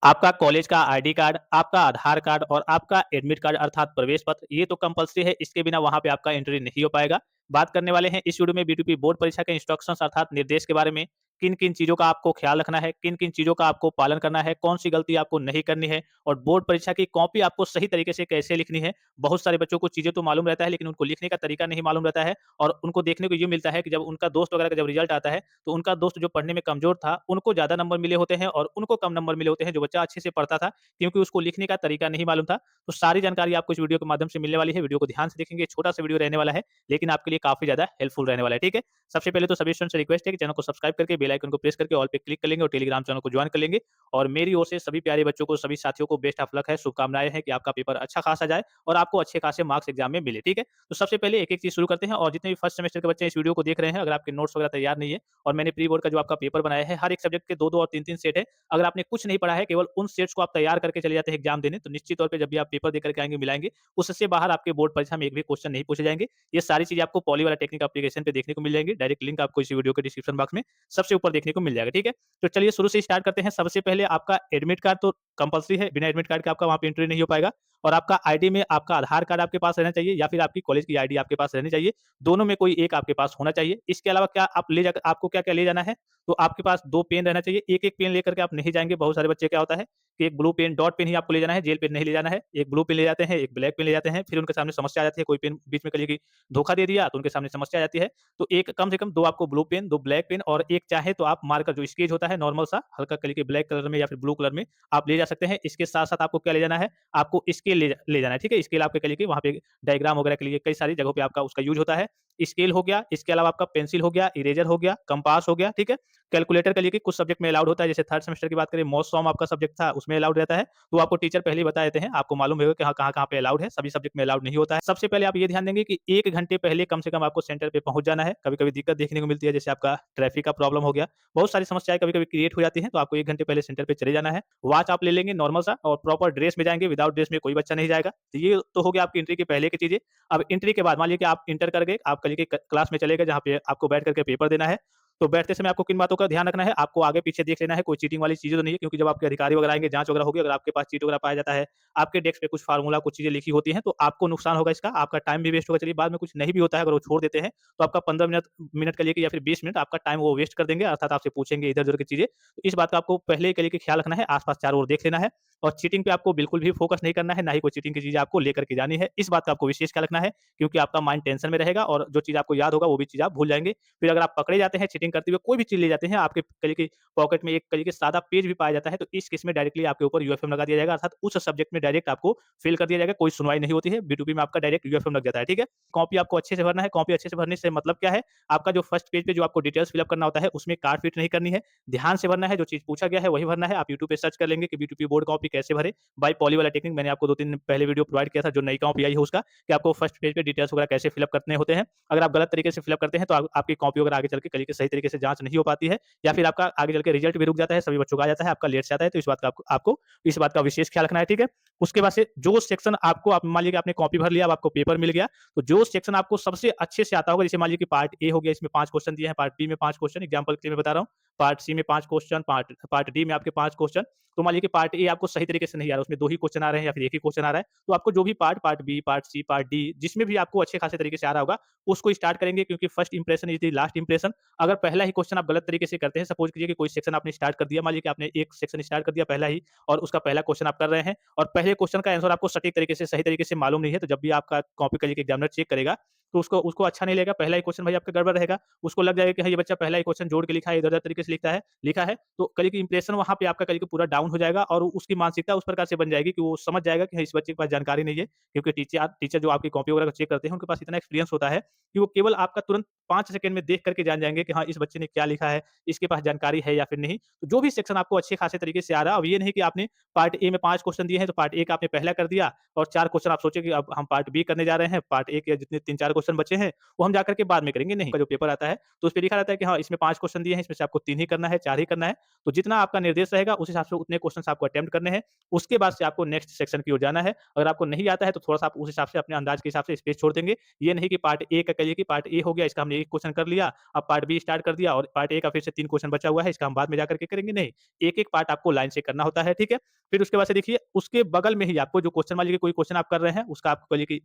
आपका कॉलेज का ID card, आपका आधार कार्ड और आपका एडमिट कार्ड अर्थात प्रवेश पत्र ये तो कंपल्सरी है, इसके बिना वहाँ पे आपका एंट्री नहीं हो पाएगा। बात करने वाले हैं इस वीडियो में बीटीपी बोर्ड परीक्षा के इंस्ट्रक्शंस अर्थात निर्देश के बारे में, किन-किन चीज़ों का आपको ख्याल रखना है, किन-किन चीज़ों का आपको पालन करना है, कौन-सी गलती आपको नहीं करनी है और बोर्ड परीक्षा की कॉपी आपको सही तरीके से कैसे लिखनी है। बहुत सारे बच्चों को चीज़ें तो मालूम रहता है लेकिन उनको लिखने का तरीका नहीं मालूम रहता है और उनको देखने को ये मिलता है कि जब उनका दोस्त वगैरह का जब रिजल्ट आता है, तो उनका दोस्त जो पढ़ने में कमज़ोर था, उनको ज़्यादा नंबर मिले होते हैं और उनको कम नंबर मिले होते हैं, जो बच्चा अच्छे से पढ़ता था क्योंकि उसको लिखने का तरीका नहीं मालूम था। तो सारी जानकारी आपको इस वीडियो के माध्यम से मिलने वाली है। वीडियो को ध्यान से देखेंगे, छोटा-सा वीडियो रहने वाला है, लेकिन आपके लिए काफ़ी ज़्यादा हेल्पफुल रहने वाला है, ठीक है? सबसे पहले तो सभी स्टूडेंट्स से रिक्वेस्ट है कि चैनल को सब्सक्राइब करके बेल आइकन को प्रेस करके ऑल पे क्लिक कर लेंगे और टेलीग्राम चैनल को जॉइन कर लेंगे और मेरी ओर से सभी प्यारे बच्चों को, सभी साथियों को बेस्ट ऑफ लक है, शुभकामनाएँ हैं कि आपका पेपर अच्छा खासा जाए और आपको अच्छे खासे मार्क्स एग्ज़ाम में मिले, ठीक है? तो सबसे पहले एक-एक चीज़ शुरू करते हैं और जितने भी फर्स्ट सेमेस्टर के बच्चे इस वीडियो को देख रहे हैं, अगर आपके नोट्स वगैरह तैयार नहीं है और मैंने प्री बोर्ड का जो आपका पेपर बनाया है, हर एक सब्जेक्ट के 2-2 और 3-3 सेट है। अगर आपने कुछ नहीं पढ़ा है, केवल उन सेट्स को आप तैयार करके चले जाते हैं एग्ज़ाम देने, तो निश्चित तौर पे जब भी आप पेपर देकर के आएँगे, मिलाएँगे, उससे बाहर आपके बोर्ड परीक्षा में एक भी क्वेश्चन नहीं पूछे जाएँगे। ये सारी चीज़ें आपको पॉली वाला टेक्निक एप्लीकेशन पे देखने को मिल जाएँगी। डायरेक्ट लिंक आपको इसी वीडियो के डिस्क्रिप्शन बॉक्स में सबसे ऊपर देखने को मिल जाएगा, ठीक है? तो चलिए शुरू से स्टार्ट करते हैं। सबसे पहले आपका एडमिट कार्ड तो कंपल्सरी है, बिना एडमिट कार्ड के आपका वहाँ पे एंट्री नहीं हो पाएगा और आपका आईडी में आपका आधार कार्ड आपके पास रहना चाहिए या फिर आपकी कॉलेज की आईडी आपके पास रहनी चाहिए। दोनों में कोई एक आपके पास होना चाहिए। इसके अलावा क्या आप ले जाकर आपको क्या-क्या ले जाना है, तो आपके पास 2 पेन रहना चाहिए। एक-एक पेन लेकर के आप नहीं जाएँगे। बहुत सारे बच्चे क्या होता है कि एक ब्लू पेन, डॉट पेन ही आपको ले जाना है, जेल पेन नहीं ले जाना है। एक ब्लू पेन ले जाते हैं, एक ब्लैक पेन ले जाते हैं, फिर उनके सामने समस्या आ जाती है, कोई पेन बीच में कहिए कि धोखा दे दिया, तो उनके सामने समस्या आ जाती है। तो एक कम से कम 2 आपको ब्लू पेन, 2 ब्लैक पेन और एक चाहे तो आप मार्कर जो स्केच होता है नॉर्मल सा, हल्का कलर के ब्लैक कलर में या फिर ब्लू कलर में आप ले जा सकते हैं। इसके साथ-साथ आपको क्या ले जाना है, आपको स्केल ले जाना है, ठीक है? स्केल आपके कह लीजिए कि वहाँ पे डायग्राम वगैरह के लिए कई सारी जगहों पे आपका उसका यूज़ होता है। स्केल हो गया, इसके अलावा आपका पेंसिल हो गया, इरेज़र हो गया, कंपास हो गया, ठीक है? कैलकुलेटर के लिए कि कुछ सब्जेक्ट में अलाउड होता है, जैसे थर्ड सेमेस्टर की बात करें, मॉस सॉम आपका सब्जेक्ट था, उसमें अलाउड रहता है, तो आपको टीचर पहले ही बता देते हैं, आपको मालूम होगा कि हाँ, कहाँ-कहाँ पे अलाउड है, सभी सब्जेक्ट में अलाउड नहीं होता है। सबसे पहले आप ये ध्यान देंगे कि 1 घंटे पहले कम से कम आपको सेंटर पे पहुँच जाना है। कभी-कभी दिक्कत देखने को मिलती है, जैसे आपका ट्रैफिक का प्रॉब्लम हो गया, बहुत सारी समस्याएँ कभी-कभी क्रिएट हो जाती हैं, तो आपको 1 घंटे पहले सेंटर पे चले जाना है। वॉच आप ले लेंगे नॉर्मल सा और प्रॉपर ड्रेस में जाएँगे, विदाउट ड्रेस में कोई बच्चा नहीं जाएगा। तो ये तो हो गया आपकी एंट्री के पहले की चीज़ें। अब एंट्री के बाद मान लीजिए कि आप इंटर कर गए, आप कल के क क्लास में चले गए जहाँ पे आपको बैठ कर के पेपर देना है। तो बैठते समय आपको किन बातों का ध्यान रखना है, आपको आगे-पीछे देख लेना है, कोई चीटिंग वाली चीज़ें तो नहीं है क्योंकि जब आपके अधिकारी वगैरह आएँगे, जाँच वगैरह होगी, अगर आपके पास चीट वगैरह पाया जाता है, आपके डेस्क पे कुछ फ़ॉर्मूला, कुछ चीज़ें लिखी होती हैं, तो आपको नुकसान होगा इसका, आपका टाइम भी वेस्ट होगा। चलिए बाद में कुछ नहीं भी होता है, अगर वो छोड़ देते हैं, तो आपका 15 मिनट मिनट के लिए कि या फिर 20 मिनट आपका टाइम वो वेस्ट कर देंगे, अर्थात आपसे पूछेंगे इधर-उधर की चीज़ें। तो इस बात का आपको पहले ही के लिए कि ख्याल रखना है, आस-पास चारों ओर देख लेना है और चीटिंग पे आपको बिल्कुल भी फोकस नहीं करना है, ना ही कोई चीटिंग की चीज़ें आपको लेकर के जानी है। इस बात का आपको विशेष ख्याल रखना है क्योंकि आपका माइंड टेंशन में रहेगा और जो चीज़ आपको याद होगा, वो भी चीज़ आप भूल जाएँगे। फिर अगर आप पकड़े जाते हैं चीटिंग करते हुए, कोई भी चीज़ ले जाते हैं, आपके कहिए कि पॉकेट में एक कहिए कि सादा पेज भी पाया जाता है, तो इस केस में डायरेक्टली आपके ऊपर यूएफएम लगा दिया जाएगा, अर्थात उस सब्जेक्ट में डायरेक्ट आपको फेल कर दिया जाएगा, कोई सुनवाई नहीं होती है, बी2पी में आपका डायरेक्ट यूएफएम लग जाता है, ठीक है? कॉपी आपको अच्छे से भरना है, कॉपी अच्छे से भरने से मतलब क्या है, आपका जो फर्स्ट पेज पे जो आपको डिटेल्स फिल अप करना होता है, उसमें काट-पीट नहीं करनी है, ध्यान से भरना है, जो चीज़ पूछा गया है वही भरना है। आप यूट्यूब पे सर्च कर लेंगे कि बी2पी बोर्ड कॉपी कैसे भरें, बाय पॉली वाला टेक्निक मैंने आपको 2-3 दिन पहले वीडियो प्रोवाइड किया था, जो नई कॉपी आई है उसका, कि आपको फर्स्ट पेज पे डिटेल्स वगैरह कैसे फिल अप करने होते हैं। अगर आप गलत तरीके से फिल अप करते हैं, तो आपकी कॉपी वगैरह आगे चल के कहीं सही तरीके से जाँच नहीं हो पाती है या फिर आपका आगे चल के रिजल्ट भी रुक जाता है, सभी बच्चों का आ जाता है, आपका लेट से आता है, तो इस बात का आपको आपको इस बात का विशेष ख्याल रखना है, ठीक है? उसके बाद से जो सेक्शन आपको आप मान लीजिए कि आपने कॉपी भर लिया, अब आपको पेपर मिल गया, तो जो सेक्शन आपको सबसे अच्छे से आता होगा, जैसे मान लीजिए कि पार्ट ए हो गया, इसमें 5 क्वेश्चन दिए हैं, पार्ट बी में 5 क्वेश्चन, एग्जांपल के लिए मैं बता रहा हूँ, पार्ट सी में 5 क्वेश्चन, पार्ट पार्ट डी में आपके 5 क्वेश्चन, तो मान लीजिए कि पार्ट ए आपको सही तरीके से नहीं आ रहा, उसमें 2 ही क्वेश्चन आ रहे हैं या फिर 1 ही क्वेश्चन आ रहा है, तो आपको जो भी part, part B, part C, part D जिसमें भी आपको अच्छे खासे तरीके से आ रहा होगा, उसको स्टार्ट करेंगे क्योंकि first impression is the last impression. अगर पहला ही क्वेश्चन आप गलत तरीके से करते हैं, सपोज़ कीजिए कि कोई सेक्शन आपने स्टार्ट कर दिया, मान लीजिए कि आपने एक सेक्शन स्टार्ट कर दिया पहला ही और उसका पहला क्वेश्चन आप कर रहे हैं और पहले क्वेश्चन का आंसर आपको सटीक तरीके से, सही तरीके से मालूम नहीं है, तो जब भी आपका कॉपी का लेके एग्जामिनर चेक करेगा, तो उसको उसको अच्छा नहीं लगेगा, पहला ही क्वेश्चन भाई आपका गड़बड़ रहेगा। उसको लग जाएगा कि हाँ, ये बच्चा पहला ही क्वेश्चन जोड़ के लिखा है, इधर-उधर तरीके से लिखा है, तो कल की इंप्रेशन वहाँ पे आपका कल के पूरा डाउन हो जाएगा और उसकी मानसिकता उस प्रकार से बन जाएगी कि वो समझ जाएगा कि हाँ, इस बच्चे के पास जानकारी नहीं है, क्योंकि टीचर जो आपकी कॉपी वगैरह को चेक करते हैं, उनके पास इतना एक्सपीरियंस होता है कि वो केवल आपका तुरंत 5 सेकंड में देख करके जान जाएँगे कि हाँ, इस बच्चे ने क्या लिखा है, इसके पास जानकारी है या फिर नहीं। तो जो भी सेक्शन आपको अच्छे खासे तरीके से आ रहा है, अब ये नहीं कि आपने पार्ट ए में 5 क्वेश्चन दिए हैं, तो पार्ट ए का आपने पहला कर दिया और 4 क्वेश्चन आप सोचे कि अब हम पार्ट बी करने जा रहे हैं, पार्ट ए के जितने 3-4 क्वेश्चन बचे हैं, वो हम जाकर के बाद में करेंगे, नहीं। का जो पेपर आता है, तो उसपे लिखा रहता है कि हाँ, इसमें 5 क्वेश्चन दिए हैं, इसमें से आपको 3 ही करना है, 4 ही करना है। तो जितना आपका निर्देश रहेगा, उस हिसाब से उतने क्वेश्चन्स आपको अटेम्प्ट करने हैं। उसके बाद से आपको नेक्स्ट सेक्शन की ओर जाना है। अगर आपको नहीं आता है, तो थोड़ा-सा आप उस हिसाब से अपने अंदाज के हिसाब से स्पेस छोड़ देंगे। ये नहीं कि पार्ट ए का कहिए कि पार्ट ए हो गया, इसका हमने 1 क्वेश्चन कर लिया, अब पार्ट बी स्टार्ट कर दिया और पार्ट ए का फिर से 3 क्वेश्चन बचा हुआ है, इसका हम बाद में जाकर के करेंगे, नहीं। एक-एक पार्ट आपको लाइन से करना होता है, ठीक है? फिर उसके बाद से देखिए, उसके बगल में ही आपको जो क्वेश्चन मान लीजिए कोई क्वेश्चन आप कर रहे हैं, उसका आपको कहिए कि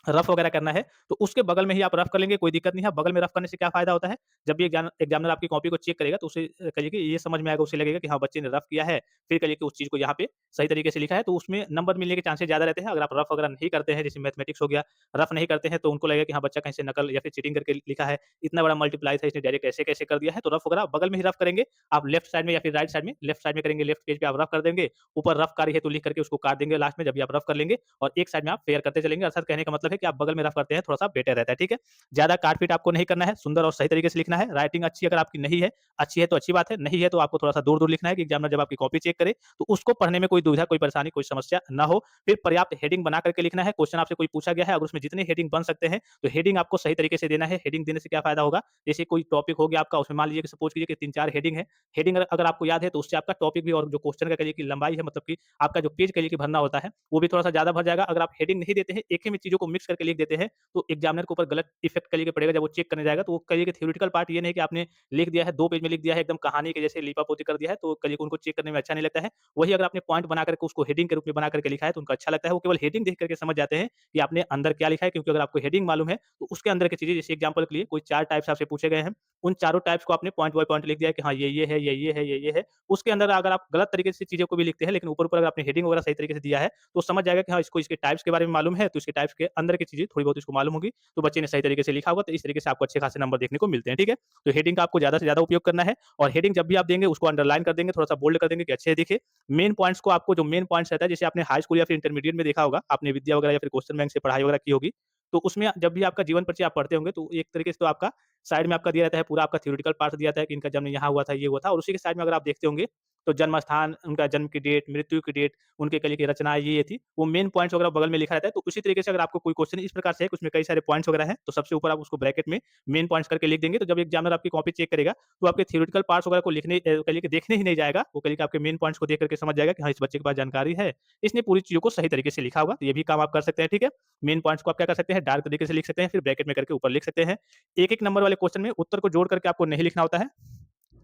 रफ वगैरह करना है, तो उसके बगल में ही आप रफ कर लेंगे, कोई दिक्कत नहीं है। बगल में रफ करने से क्या फ़ायदा होता है, जब भी एग्ज़ामिनर आपकी कॉपी को चेक करेगा, तो उसे कहिए कि ये समझ में आएगा, उसे लगेगा कि हाँ, बच्चे ने रफ किया है, फिर कहिए कि उस चीज़ को यहाँ पे सही तरीके से लिखा है, तो उसमें नंबर मिलने के चांसेस ज़्यादा रहते हैं। अगर आप रफ वगैरह नहीं करते हैं, जैसे मैथमेटिक्स हो गया, रफ नहीं करते हैं, तो उनको लगेगा कि हाँ, बच्चा कहीं से नकल या फिर चीटिंग करके लिखा है, इतना बड़ा मल्टीप्लाई था, इसने डायरेक्ट ऐसे-कैसे कर दिया है, तो रफ वगैरह बगल में ही रफ करेंगे। आप लेफ्ट साइड में या फिर राइट साइड में, लेफ्ट साइड में करेंगे, लेफ्ट पेज पे आप रफ कर देंगे, ऊपर रफ कार्य हेतु लिख करके उसको काट देंगे लास्ट में, जब भी आप रफ कर लेंगे और एक साइड में आप फेयर करते चलेंगे। अर्थात कहने का मतलब है कि आप बगल में रफ करते हैं, थोड़ा-सा बेटर रहता है, ठीक है? ज़्यादा काट-पीट आपको नहीं करना है, सुंदर और सही तरीके से लिखना है। राइटिंग अच्छी अगर आपकी नहीं है, अच्छी है तो अच्छी बात है, नहीं है तो आपको थोड़ा-सा दूर-दूर लिखना है कि एग्ज़ामिनर जब आपकी कॉपी चेक करे, तो उसको पढ़ने में कोई दुविधा, कोई परेशानी, कोई समस्या ना हो। फिर पर्याप्त हेडिंग बना करके लिखना है। क्वेश्चन आपसे कोई पूछा गया है, अगर उसमें जितने हेडिंग बन सकते हैं, तो हेडिंग आपको सही तरीके से देना है। हेडिंग देने से क्या फ़ायदा होगा, जैसे कोई टॉपिक हो गया आपका, उसमें मान लीजिए कि सपोज़ कीजिए कि 3-4 हेडिंग है। हेडिंग अगर अगर आपको याद है, तो उससे आपका टॉपिक भी और जो क्वेश्चन का कहिए कि लंबाई है, मतलब कि आपका जो पेज कहिए कि भरना होता है, वो भी थोड़ा-सा ज़्यादा भर जाएगा। अगर आप हेडिंग नहीं देते हैं, एक ही में चीज़ों को मिक्स करके लिख देते हैं, तो एग्ज़ामिनर के ऊपर गलत इफ़ेक्ट कहिए कि पड़ेगा जब वो चेक करने जाएगा, तो वो कहिए कि थ्योरेटिकल पार्ट ये नहीं कि आपने लिख दिया है, 2 पेज में लिख दिया है, एकदम कहानी के जैसे लीपापोती कर दिया है, तो कहिए कि उनको चेक करने में अच्छा नहीं लगता है। वही अगर आपने पॉइंट बना करके उसको हेडिंग के रूप में बना करके लिखा है, तो उनको अच्छा लगता है। वो केवल हेडिंग देख करके समझ जाते हैं कि आपने अंदर क्या लिखा है, क्योंकि अगर आपको हेडिंग मालूम है, तो उसके अंदर की चीज़ें, जैसे एग्ज़ाम्पल के लिए कोई 4 टाइप्स आपसे पूछे गए हैं, उन चारों टाइप्स को आपने पॉइंट बाय पॉइंट लिख दिया है कि हाँ, ये है, ये है, ये है। उसके अंदर अगर आप गलत तरीके से चीज़ों को भी लिखते हैं, लेकिन ऊपर-ऊपर अगर आपने हेडिंग वगैरह सही तरीके से दिया है, तो समझ जाएगा कि हाँ, इसको इसके टाइप्स के बारे में मालूम है, तो इसके टाइप्स के अंदर की चीज़ें थोड़ी बहुत इसको मालूम होगी, तो बच्चे ने सही तरीके से लिखा होगा, तो इस तरीके से आपको अच्छे खासे नंबर देखने को मिलते हैं, ठीक है? तो हेडिंग का आपको ज़्यादा से ज़्यादा उपयोग करना है और हेडिंग जब भी आप देंगे, उसको अंडरलाइन कर देंगे, थोड़ा-सा बोल्ड कर देंगे कि अच्छे से दिखे। मेन पॉइंट्स को आपको, जो मेन पॉइंट्स रहता है, जैसे आपने हाई स्कूल या फिर इंटरमीडिएट में देखा होगा, आपने विद्या वगैरह या फिर क्वेश्चन बैंक से पढ़ाई वगैरह की होगी, तो उसमें जब भी आपका जीवन परिचय आप पढ़ते होंगे, तो एक तरीके से तो आपका साइड में आपका दिया रहता है, पूरा आपका थ्योरेटिकल पार्ट दिया रहता है कि इनका जन्म यहाँ हुआ था, ये हुआ था, और उसी के साइड में अगर आप देखते होंगे, तो जन्म स्थान, उनका जन्म की डेट, मृत्यु की डेट, उनके कल की रचनाएँ ये थी, वो मेन पॉइंट्स वगैरह बगल में लिखा रहता है। तो उसी तरीके से अगर आपको कोई क्वेश्चन इस प्रकार से है कि उसमें कई सारे पॉइंट्स वगैरह हैं, तो सबसे ऊपर आप उसको ब्रैकेट में मेन पॉइंट्स करके लिख देंगे, तो जब एग्जामिनर आपकी कॉपी चेक करेगा, तो आपके थ्योरेटिकल पार्ट्स वगैरह को कहिए कि देखने ही नहीं जाएगा, वो कहिए कि आपके मेन पॉइंट्स को देख करके समझ जाएगा कि हाँ, इस बच्चे के पास जानकारी है, इसने पूरी चीज़ों को सही तरीके से लिखा होगा। तो ये भी काम आप कर सकते हैं, ठीक है? मेन पॉइंट्स को आप क्या कर सकते हैं, डार्क तरीके से लिख सकते हैं, फिर ब्रैकेट में करके ऊपर लिख सकते हैं। एक-एक नंबर वाले क्वेश्चन में उत्तर को जोड़ करके आपको नहीं लिखना होता है।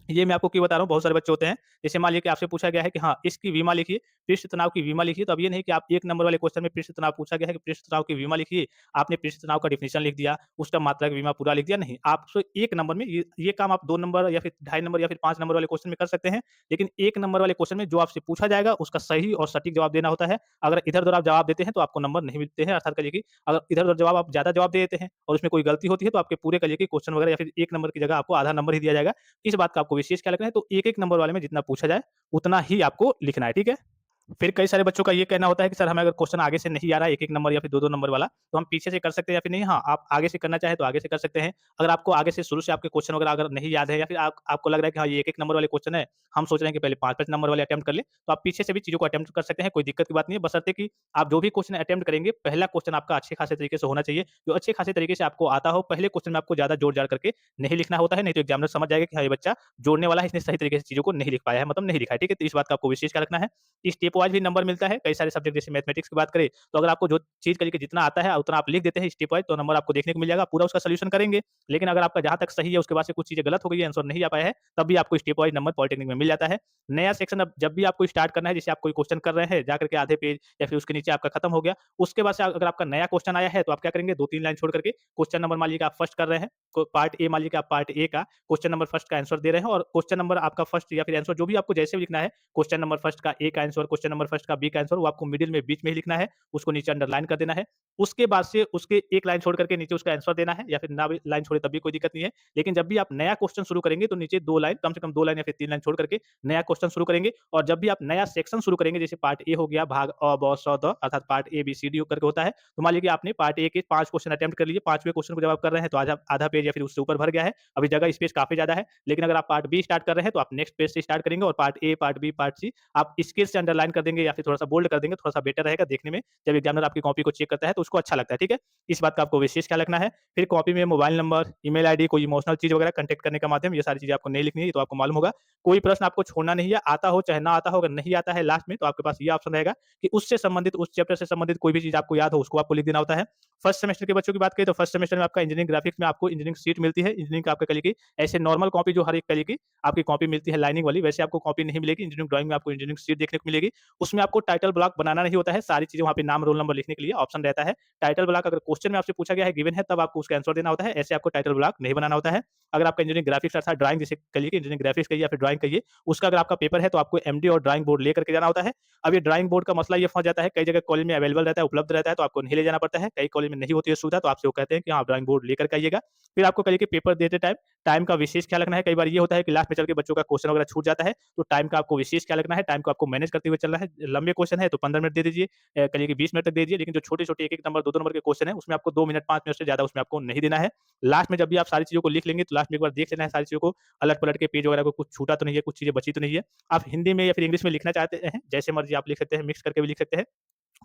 ये मैं आपको क्यों बता रहा हूँ, बहुत सारे बच्चे होते हैं, जैसे मान लीजिए कि आपसे पूछा गया है कि हाँ, इसकी विमा लिखिए, पृष्ठ तनाव की विमा लिखिए, तो अब ये नहीं कि आप 1 नंबर वाले क्वेश्चन में पृष्ठ तनाव पूछा गया है कि पृष्ठ तनाव की विमा लिखिए, आपने पृष्ठ तनाव का डेफिनिशन लिख दिया, उसका मात्रक विमा पूरा लिख दिया, नहीं। आप सो 1 नंबर में ये काम आप 2 नंबर या फिर ढाई नंबर या फिर 5 नंबर वाले क्वेश्चन में कर सकते हैं, लेकिन 1 नंबर वाले क्वेश्चन में जो आपसे पूछा जाएगा, उसका सही और सटीक जवाब देना होता है। अगर इधर-उधर आप जवाब देते हैं, तो आपको नंबर नहीं मिलते हैं, अर्थात कहिए कि अगर इधर-उधर जवाब आप ज़्यादा जवाब दे देते हैं और उसमें कोई गलती होती है, तो आपके पूरे कहिए कि क्वेश्चन वगैरह या फिर 1 नंबर की जगह आपको आधा नंबर ही दिया जाएगा। इस बात का आपको विशेष ख्याल रखना है, तो एक-एक नंबर वाले में जितना पूछा जाए, उतना ही आपको लिखना है, ठीक है? फिर कई सारे बच्चों का ये कहना होता है कि सर हमें अगर क्वेश्चन आगे से नहीं आ रहा है 1-1 नंबर या फिर 2-2 नंबर वाला, तो हम पीछे से कर सकते हैं या फिर नहीं? हाँ, आप आगे से करना चाहें तो आगे से कर सकते हैं। अगर आपको आगे से शुरू से आपके क्वेश्चन वगैरह अगर नहीं याद है या फिर आपको लग रहा है कि हाँ, ये 1-1 नंबर वाले क्वेश्चन है, हम सोच रहे हैं कि पहले 5-5 नंबर वाले अटेम्प्ट कर लें, तो आप पीछे से भी चीज़ों को अटेम्प्ट कर सकते हैं, कोई दिक्कत की बात नहीं है, बशर्ते कि आप जो भी क्वेश्चन अटेम्प्ट करेंगे, पहला क्वेश्चन आपका अच्छे खासे तरीके से होना चाहिए, जो अच्छे खासे तरीके से आपको आता हो। पहले क्वेश्चन में आपको ज़्यादा जोड़-जाड़ करके नहीं लिखना होता है, नहीं तो एग्जामिनर समझ जाएगा कि हाँ, ये बच्चा जोड़ने वाला है, इसने सही तरीके से चीज़ों को नहीं लिख पाया है, मतलब नहीं लिखा है, ठीक है? तो इस बात का आपको विशेष ख्याल रखना है। स्टेप वाइज़ भी नंबर मिलता है, कई सारे सब्जेक्ट जैसे मैथमेटिक्स की बात करें, तो अगर आपको जो चीज़ करिए कि जितना आता है उतना आप लिख देते हैं स्टेप वाइज़, तो नंबर आपको देखने को मिल जाएगा, पूरा उसका सॉल्यूशन करेंगे। लेकिन अगर आपका जहाँ तक सही है उसके बाद से कुछ चीज़ें गलत हो गई है, आंसर नहीं आ पाया है, तब भी आपको स्टेप वाइज़ नंबर पॉलिटेक्निक में मिल जाता है। नया सेक्शन अब जब भी आपको स्टार्ट करना है, जैसे आप कोई क्वेश्चन कर रहे हैं, जाकर के आधे पेज या फिर उसके नीचे आपका खत्म हो गया, उसके बाद से अगर आपका नया क्वेश्चन आया है, तो आप क्या करेंगे, 2-3 लाइन छोड़ करके क्वेश्चन नंबर मान लीजिए कि आप फर्स्ट कर रहे हैं, को पार्ट ए मान लीजिए कि आप पार्ट ए का क्वेश्चन नंबर फर्स्ट का आंसर दे रहे हैं और क्वेश्चन नंबर आपका फर्स्ट या फिर आंसर जो भी आपको जैसे भी लिखना है, क्वेश्चन नंबर फर्स्ट का ए का आंसर, क्वेश्चन नंबर फर्स्ट का बी का आंसर, वो आपको मिडिल में बीच में ही लिखना है, उसको नीचे अंडरलाइन कर देना है। उसके बाद से उसके एक लाइन छोड़ करके नीचे उसका आंसर देना है या फिर ना भी लाइन छोड़े तब भी कोई दिक्कत नहीं है। लेकिन जब भी आप नया क्वेश्चन शुरू करेंगे तो नीचे 2 लाइन, कम से कम 2 लाइन या फिर 3 लाइन छोड़ करके नया क्वेश्चन शुरू करेंगे और जब भी आप नया सेक्शन शुरू करेंगे, जैसे पार्ट ए हो गया भाग अ, ब, स, द अर्थात part A, B, C, D करके होता है। तो मान लीजिए कि आपने पार्ट ए के 5 क्वेश्चन अटेम्प्ट कर लिए, 5वें क्वेश्चन को जब आप कर रहे हैं तो आधा आधा पेज या फिर उससे ऊपर भर गया है। अभी जगह स्पेस काफ़ी ज़्यादा है। लेकिन अगर आप पार्ट बी स्टार्ट कर रहे हैं तो आप नेक्स्ट पेज से स्टार्ट करेंगे और part A, part B, part C आप स्केल से अंडरलाइन अंडरलाइन कर देंगे या फिर थोड़ा-सा बोल्ड कर देंगे, थोड़ा-सा बेटर रहेगा देखने में। जब एग्जामिनर आपकी कॉपी को चेक करता है तो उसको अच्छा लगता है, ठीक है? इस बात का आपको विशेष ख्याल रखना है। फिर कॉपी में मोबाइल नंबर, ईमेल आईडी, कोई इमोशनल चीज़ वगैरह कॉन्टैक्ट करने का माध्यम, ये सारी चीज़ें आपको नहीं लिखनी है, ये तो आपको मालूम होगा। कोई प्रश्न आपको छोड़ना नहीं है, आता हो चाहे ना आता हो, अगर नहीं आता है लास्ट में तो आपके पास ये ऑप्शन रहेगा कि उससे संबंधित, उस चैप्टर से संबंधित कोई भी चीज़ आपको याद हो, उसको आपको लिख देना होता है। फर्स्ट सेमेस्टर के बच्चों की बात करें तो फर्स्ट सेमेस्टर में आपका इंजीनियरिंग ग्राफिक्स में आपको इंजीनियरिंग शीट मिलती है, इंजीनियरिंग का आपका कल की ऐसे नॉर्मल कॉपी जो हर एक कल की आपकी कॉपी मिलती है लाइनिंग वाली, वैसे आपको कॉपी नहीं मिलेगी। इंजीनियरिंग ड्राइंग में आपको इंजीनियरिंग शीट देखने को मिलेगी। उसमें आपको टाइटल ब्लॉक बनाना नहीं होता है, सारी चीज़ें वहाँ पे नाम, रोल नंबर लिखने के लिए ऑप्शन रहता है। टाइटल ब्लॉक अगर क्वेश्चन में आपसे पूछा गया है, गिवन है, तब आपको उसका आंसर देना होता है, ऐसे आपको टाइटल ब्लॉक नहीं बनाना होता है। अगर आपका इंजीनियरिंग ग्राफिक्स अर्थात ड्राइंग जिसे कहिए कि इंजीनियरिंग ग्राफिक्स कहिए या फिर ड्राइंग कहिए, उसका अगर आपका पेपर है तो आपको एमडी और ड्राइंग बोर्ड लेकर के जाना होता है। अब ये ड्राइंग बोर्ड का मसला ये फँस जाता है, कई जगह कॉलेज में अवेलेबल रहता है, उपलब्ध रहता है, तो आपको नहीं ले जाना पड़ता है। कई कॉलेज में नहीं होती है सुविधा, तो आपसे वो कहते हैं कि हाँ, ड्राइंग बोर्ड लेकर के आइएगा। फिर आपको कहिए कि पेपर देते टाइम टाइम का विशेष ख्याल रखना है। कई बार ये होता है कि लास्ट में चल के बच्चों का क्वेश्चन वगैरह छूट जाता है, तो टाइम का आपको विशेष ख्याल रखना है। टाइम को आपको मैनेज करते हुए चलना है। लंबे क्वेश्चन है तो 15 मिनट दे दीजिए, कहिए कि 20 मिनट तक दे दीजिए, लेकिन जो छोटे-छोटे 1-1 नंबर, 2-2 नंबर के क्वेश्चन है, उसमें आपको 2 मिनट, 5 मिनट से ज़्यादा उसमें आपको नहीं देना है। लास्ट में जब भी आप सारी चीज़ों को लिख लेंगे, तो लास्ट में एक बार देख लेना है सारी चीज़ों को, अलट-पलट के पेज वगैरह को, कुछ छूटा तो नहीं है, कुछ चीज़ें बची तो नहीं है। आप हिंदी में या फिर इंग्लिश में लिखना चाहते हैं, जैसे मर्ज़ी आप लिख सकते हैं, मिक्स करके भी लिख सकते हैं।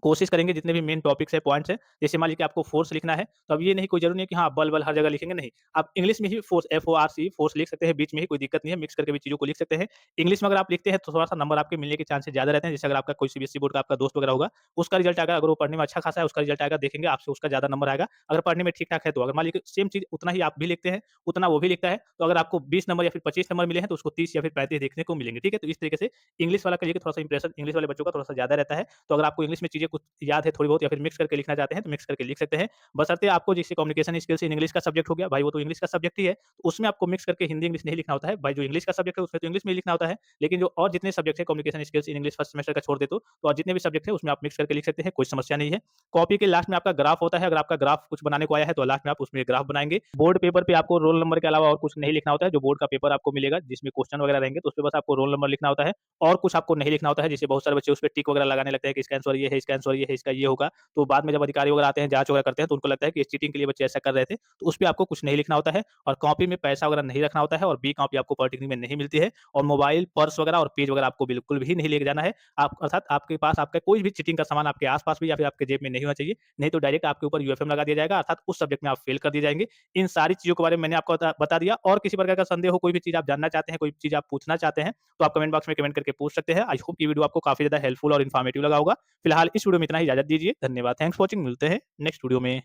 कोशिश करेंगे जितने भी मेन टॉपिक्स हैं, पॉइंट्स हैं, जैसे मान लीजिए कि आपको फ़ोर्स लिखना है, तो अब ये नहीं, कोई ज़रूरी नहीं है कि हाँ, बल-वल हर जगह लिखेंगे, नहीं। आप इंग्लिश में ही फ़ोर्स, एफ-ओ-आर-सी, फ़ोर्स लिख सकते हैं, बीच में ही, कोई दिक्कत नहीं है, मिक्स करके भी चीज़ों को लिख सकते हैं। इंग्लिश में अगर आप लिखते हैं, तो थोड़ा-सा नंबर आपके मिलने के चांसेस ज़्यादा रहते हैं। जैसे अगर आपका कोई सीबीएसई बोर्ड का आपका दोस्त वगैरह होगा, उसका रिज़ल्ट आएगा, अगर वो पढ़ने में अच्छा खासा है, उसका रिज़ल्ट आएगा, देखेंगे आपसे उसका ज़्यादा नंबर आएगा। अगर पढ़ने में ठीक-ठाक है तो। अगर मान लीजिए कि सेम चीज़ उतना ही आप भी लिखते हैं, उतना वो भी लिखता है, तो अगर आपको 20 नंबर या फिर 25 नंबर मिले हैं, तो उसको 30 या फिर 35 देखने को मिलेंगे, ठीक है? तो इस तरीके से इंग्लिश वाला कहिए कि थोड़ा-सा इंप्रेशन इंग्लिश वाले बच्चों का थोड़ा-सा ज़्यादा रहता है। तो अगर आपको इंग्लिश में चीज़ें कुछ याद है थोड़ी बहुत या फिर मिक्स करके लिखना चाहते हैं, तो मिक्स करके लिख सकते हैं। बशर्ते आपको जैसे कम्युनिकेशन स्किल्स इन इंग्लिश का सब्जेक्ट हो गया, भाई वो तो इंग्लिश का सब्जेक्ट ही है, तो उसमें आपको मिक्स करके हिंदी इंग्लिश नहीं लिखना होता है। भाई जो इंग्लिश का सब्जेक्ट है उसमें तो इंग्लिश में ही लिखना होता है, लेकिन जो और जितने सब्जेक्ट हैं communication skills in English first semester का छोड़ दे तो और जितने भी सब्जेक्ट हैं उसमें आप मिक्स करके लिख सकते हैं, कोई समस्या नहीं है। कॉपी के लास्ट में आपका ग्राफ होता है, अगर आपका ग्राफ कुछ बनाने को आया है तो लास्ट में आप उसमें ग्राफ बनाएँगे। बोर्ड पेपर पे आपको रोल नंबर के अलावा और कुछ नहीं लिखना होता है, जो बोर्ड का पेपर आपको मिलेगा जिसमें क्वेश्चन वगैरह रहेंगे, तो उसपे बस आपको रोल नंबर लिखना होता है और कुछ आपको नहीं लिखना होता है। जैसे बहुत सारे बच्चे उसपे टिक वगैरह लगाने लगते हैं कि इसका आंसर ये है, इसका आंसर ये है, इसका ये होगा। तो बाद में जब अधिकारी वगैरह आते हैं, जाँच वगैरह करते हैं, तो उनको लगता है कि चीटिंग के लिए बच्चे ऐसा कर रहे थे, तो उसपे आपको कुछ नहीं लिखना होता है और कॉपी में पैसा वगैरह नहीं रखना होता है और बी कॉपी आपको पॉलिटेक्निक में नहीं मिलती है और मोबाइल, पर्स वगैरह और पेज वगैरह आपको बिल्कुल भी नहीं लेके जाना है। आप अर्थात आपके पास आपका कोई भी चीटिंग का सामान आपके आस-पास भी या फिर आपके जेब में नहीं होना चाहिए, नहीं तो डायरेक्ट आपके ऊपर यूएफएम लगा दिया जाएगा, अर्थात उस सब्जेक्ट में आप फेल कर दिए जाएँगे। इन सारी चीज़ों के बारे में मैंने आपको बता दिया और किसी प्रकार का संदेह हो, कोई भी चीज़ आप जानना चाहते हैं, कोई चीज़ आप पूछना चाहते हैं, तो आप कमेंट बॉक्स में कमेंट करके पूछ सकते हैं। आई होप ये वीडियो आपको काफ़ी ज़्यादा हेल्पफुल और इन्फॉर्मेटिव लगा होगा। फिलहाल इस वीडियो में इतना ही, इजाज़त दीजिए। धन्यवाद। Thanks for watching. मिलते हैं नेक्स्ट वीडियो में।